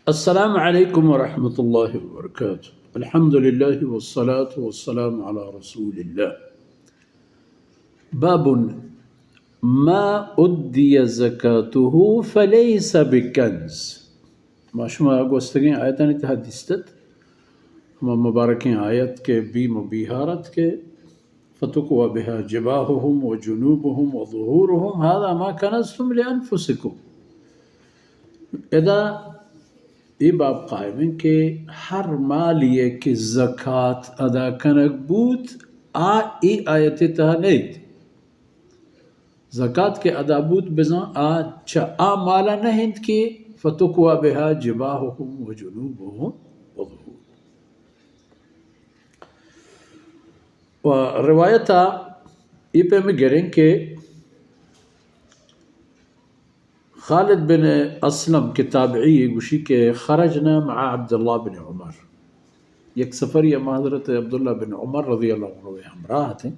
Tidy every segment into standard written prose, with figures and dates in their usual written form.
السلام علیکم ورحمۃ اللہ وبرکاتہ. الحمد للہ والصلاة والسلام علی رسول اللہ. باب ما ادی زکاته فلیس بکنز. ماشما گوستگین آیتانی تحدیثت ہم مبارکین آیت کے بیم و بیہارت کے فتقوا بها جباههم وجنوبهم وظهورهم هذا ما کنزتم لانفسکم. اذا یہ باب قائم ہے کہ ہر مال یہ کہ زکاة ادا کنک بود ای آیت تہا نہیں تھی. زکاة کے ادا بود بزن چا مالا نہیں کہ فتقوا بها جباههم وجنوبهم وظهور. و روایتا یہ پہ میں گریں کہ خالد بن اسلم کے تابعی گوشی کے خرجنا مع عبداللہ بن عمر. یک سفر یا حضرت عبداللہ بن عمر رضی اللہ عنہ ہمراہ تھے.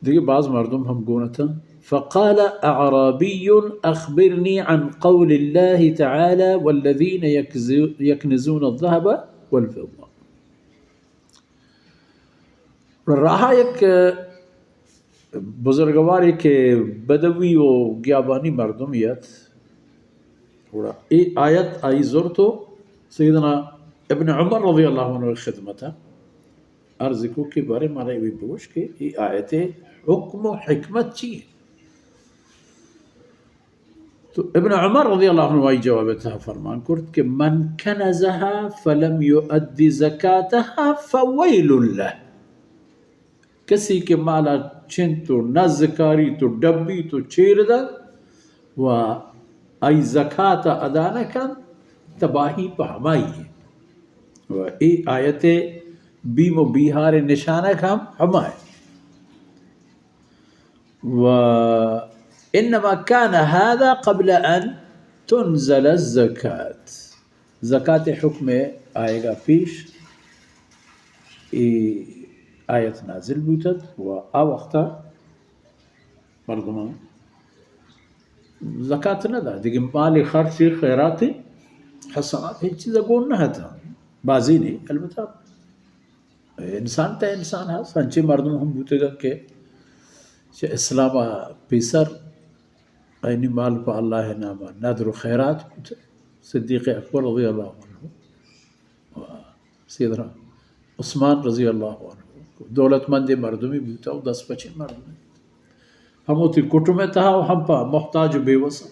دیکھیں بعض مردم ہم گونا تھا. فقال اعرابی اخبرنی عن قول اللہ تعالی والذین یکنزون الذهب والفضة. رہا یک بزرگواری کے بدوی و گیابانی مردمیت تھوڑا ای آیت آئی زور تو سیدنا ابن عمر رضی اللہ عنہ خدمت عرض کو کے بارے مانا بھی بوش کہ ای آیت حکم و حکمت چیئے. تو ابن عمر رضی اللہ عنہ آئی جواب تھا فرمان کرد کہ من کنزها فلم یؤدی زکاتها فویل لہ. کسی کے مالا چن تو نزکاری تو ڈبی تو چیر دا و ای زکاة ادا نکن تباہی پہ ہمائی ہے. و ای آیت بیم و بیہار نشانک ہمائے. و انما كان هذا قبل ان تنزل الزکاة. زکاة حکم آئے گا پیش آیت نازل بوتد و وقتا مردمان زکاة ندا دیکھ مال خرچ خیرات حسنات ہیچ چیزا گون نہ تھا بازی نہیں. البتہ انسان تا انسان ہے سنچے مردم ہم بوتے گا کہ اسلام پیسر اینی مال پا اللہ ناما نادر و خیرات بوتے. صدیق اکبر رضی اللہ عنہ سیدنا عثمان رضی اللہ عنہ دولت مند مردمی بوتا و 10-15 مردمی ہم ہوتی کٹو میں تھا ہم پا محتاج و بے وسا